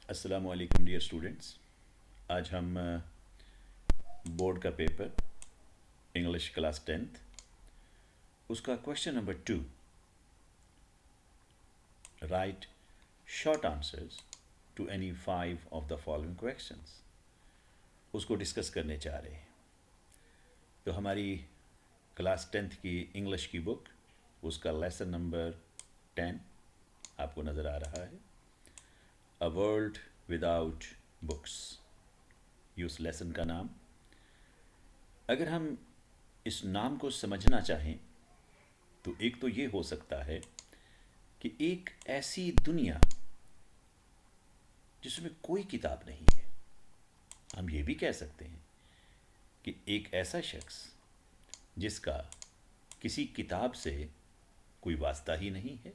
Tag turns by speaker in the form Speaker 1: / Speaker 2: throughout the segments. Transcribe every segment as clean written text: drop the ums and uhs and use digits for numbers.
Speaker 1: अस्सलाम वालेकुम dear students. आज हम बोर्ड का पेपर इंग्लिश क्लास 10th उसका question number 2, write short answers to any 5 of the following questions, उसको डिस्कस करने जा रहे हैं। तो हमारी क्लास 10th की इंग्लिश की बुक, उसका लेसन नंबर 10 आपको नज़र आ रहा है, अ वर्ल्ड विदाउट बुक्स, ये उस लेसन का नाम। अगर हम इस नाम को समझना चाहें तो एक तो ये हो सकता है कि एक ऐसी दुनिया जिसमें कोई किताब नहीं है। हम ये भी कह सकते हैं कि एक ऐसा शख्स जिसका किसी किताब से कोई वास्ता ही नहीं है।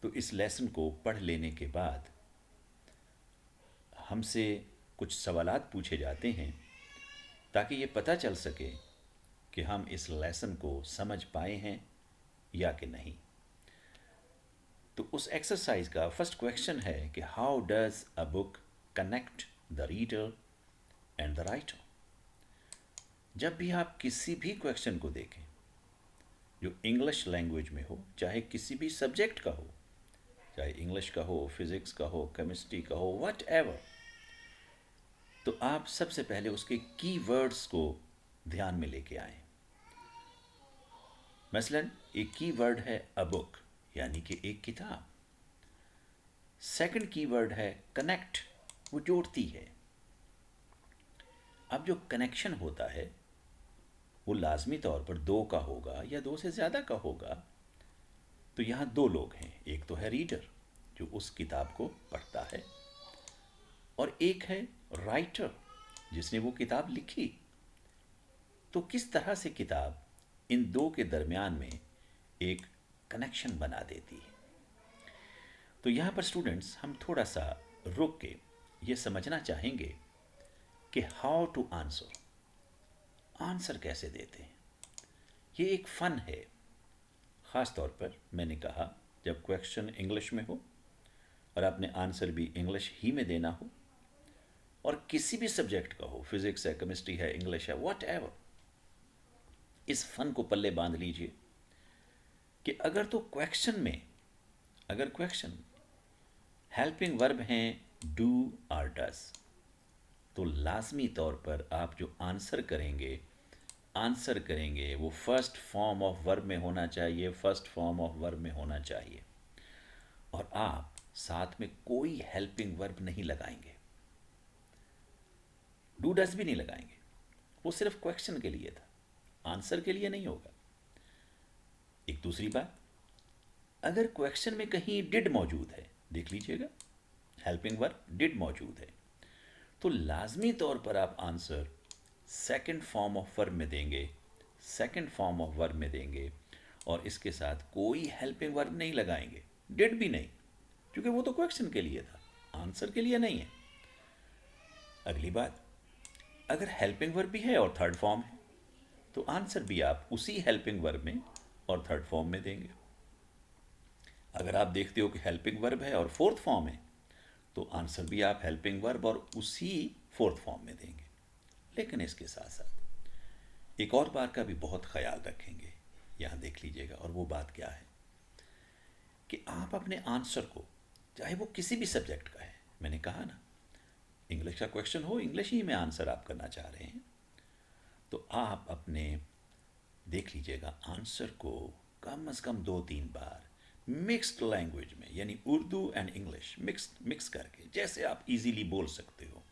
Speaker 1: तो इस लेसन को पढ़ लेने के बाद हमसे कुछ सवालात पूछे जाते हैं ताकि ये पता चल सके कि हम इस लेसन को समझ पाए हैं या कि नहीं। तो उस एक्सरसाइज का फर्स्ट क्वेश्चन है कि how does a book connect the reader and the writer. जब भी आप किसी भी क्वेश्चन को देखें जो इंग्लिश लैंग्वेज में हो, चाहे किसी भी सब्जेक्ट का हो, चाहे इंग्लिश का हो, फिजिक्स का हो, केमिस्ट्री का हो, वट एवर, तो आप सबसे पहले उसके की वर्ड्स को ध्यान में लेके आए। मसलन एक की वर्ड है अ बुक, यानी कि एक किताब। सेकंड की वर्ड है कनेक्ट, वो जोड़ती है। अब जो कनेक्शन होता है वो लाजमी तौर पर दो का होगा या दो से ज़्यादा का होगा। तो यहाँ दो लोग हैं, एक तो है रीडर जो उस किताब को पढ़ता है, और एक है राइटर जिसने वो किताब लिखी। तो किस तरह से किताब इन दो के दरमियान में एक कनेक्शन बना देती है। तो यहाँ पर स्टूडेंट्स हम थोड़ा सा रुक के ये समझना चाहेंगे कि हाउ टू आंसर, आंसर कैसे देते हैं। ये एक फ़न है। ख़ास तौर पर मैंने कहा जब क्वेश्चन इंग्लिश में हो और आपने आंसर भी इंग्लिश ही में देना हो, और किसी भी सब्जेक्ट का हो, फिजिक्स है, केमिस्ट्री है, इंग्लिश है, वट एवर, इस फ़न को पल्ले बांध लीजिए कि अगर तो क्वेश्चन में, अगर क्वेश्चन हेल्पिंग वर्ब हैं डू और डज, तो लाजमी तौर पर आप जो आंसर करेंगे, आंसर करेंगे वो फर्स्ट फॉर्म ऑफ वर्ब में होना चाहिए, फर्स्ट फॉर्म ऑफ वर्ब में होना चाहिए। और आप साथ में कोई हेल्पिंग वर्ब नहीं लगाएंगे, डू डज भी नहीं लगाएंगे। वो सिर्फ क्वेश्चन के लिए था, आंसर के लिए नहीं होगा। एक दूसरी बात, अगर क्वेश्चन में कहीं डिड मौजूद है, देख लीजिएगा हेल्पिंग वर्ब डिड मौजूद है, तो लाजमी तौर पर आप answer second form of verb में देंगे, सेकंड फॉर्म ऑफ वर्ब में देंगे, और इसके साथ कोई हेल्पिंग वर्ब नहीं लगाएंगे, डिड भी नहीं, क्योंकि वो तो क्वेश्चन के लिए था, आंसर के लिए नहीं है। अगली बात, अगर हेल्पिंग वर्ब भी है और थर्ड फॉर्म है, तो आंसर भी आप उसी हेल्पिंग वर्ब में और थर्ड फॉर्म में देंगे। अगर आप देखते हो कि हेल्पिंग वर्ब है और फोर्थ फॉर्म है, तो आंसर भी आप हेल्पिंग वर्ब और उसी फोर्थ फॉर्म में देंगे। लेकिन इसके साथ साथ एक और बात का भी बहुत ख्याल रखेंगे, यहाँ देख लीजिएगा, और वो बात क्या है कि आप अपने आंसर को, चाहे वो किसी भी सब्जेक्ट का है, मैंने कहा ना इंग्लिश का क्वेश्चन हो, इंग्लिश ही में आंसर आप करना चाह रहे हैं, तो आप अपने देख लीजिएगा आंसर को कम से कम 2-3 बार मिक्स्ड लैंग्वेज में, यानी उर्दू एंड इंग्लिश मिक्स करके, जैसे आप इजीली बोल सकते हो,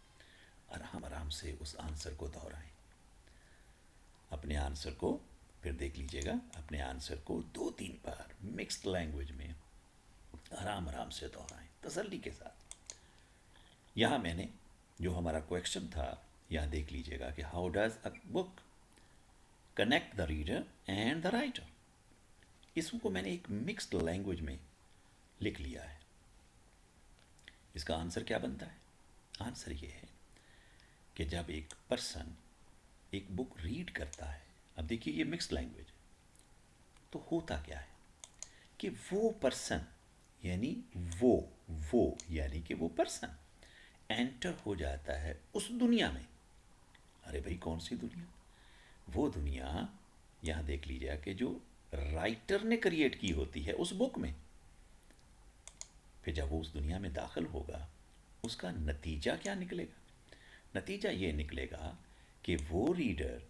Speaker 1: आराम आराम से उस आंसर को दोहराएं। अपने आंसर को फिर देख लीजिएगा, अपने आंसर को 2-3 बार मिक्स्ड लैंग्वेज में आराम आराम से दोहराएं, तसल्ली के साथ। यहाँ मैंने जो हमारा क्वेश्चन था, यहाँ देख लीजिएगा कि how does a book connect the reader and the writer, इसको मैंने एक मिक्स्ड लैंग्वेज में लिख लिया है। इसका आंसर क्या बनता है? आंसर ये है कि जब एक पर्सन एक बुक रीड करता है, अब देखिए ये मिक्स्ड लैंग्वेज है, तो होता क्या है कि वो पर्सन, यानी वो वो यानी कि वो पर्सन एंटर हो जाता है उस दुनिया में। अरे भाई कौन सी दुनिया? वो दुनिया, यहाँ देख लीजिए कि जो राइटर ने क्रिएट की होती है उस बुक में। फिर जब वो उस दुनिया में दाखिल होगा, उसका नतीजा क्या निकलेगा? नतीजा ये निकलेगा कि वो रीडर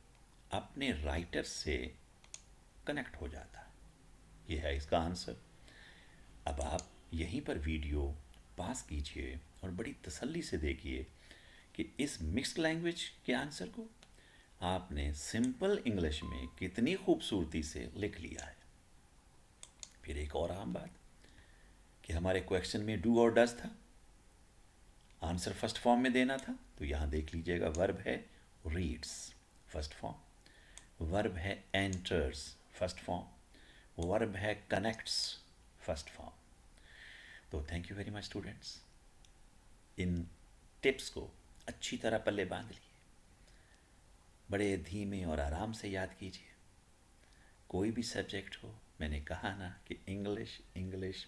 Speaker 1: अपने राइटर से कनेक्ट हो जाता है। ये है इसका आंसर। अब आप यहीं पर वीडियो पास कीजिए और बड़ी तसल्ली से देखिए कि इस मिक्स्ड लैंग्वेज के आंसर को आपने सिंपल इंग्लिश में कितनी खूबसूरती से लिख लिया है। फिर एक और अहम बात कि हमारे क्वेश्चन में डू और डज था, आंसर फर्स्ट फॉर्म में देना था, तो यहाँ देख लीजिएगा वर्ब है रीड्स फर्स्ट फॉर्म, वर्ब है एंटर्स फर्स्ट फॉर्म, वर्ब है कनेक्ट्स फर्स्ट फॉर्म। तो thank you very much students, in tips को अच्छी तरह पल्ले बांध लिए, बड़े धीमे और आराम से याद कीजिए। कोई भी सब्जेक्ट हो, मैंने कहा ना कि इंग्लिश इंग्लिश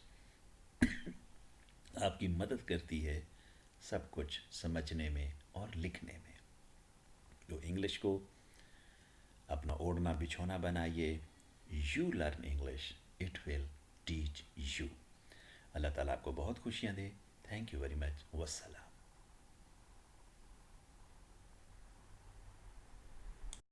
Speaker 1: आपकी मदद करती है सब कुछ समझने में और लिखने में। जो इंग्लिश को अपना ओढ़ना बिछोना बनाइए। You learn English, it will teach you. अल्लाह ताला आपको बहुत खुशियाँ दे। Thank you very much. वस्सलाम।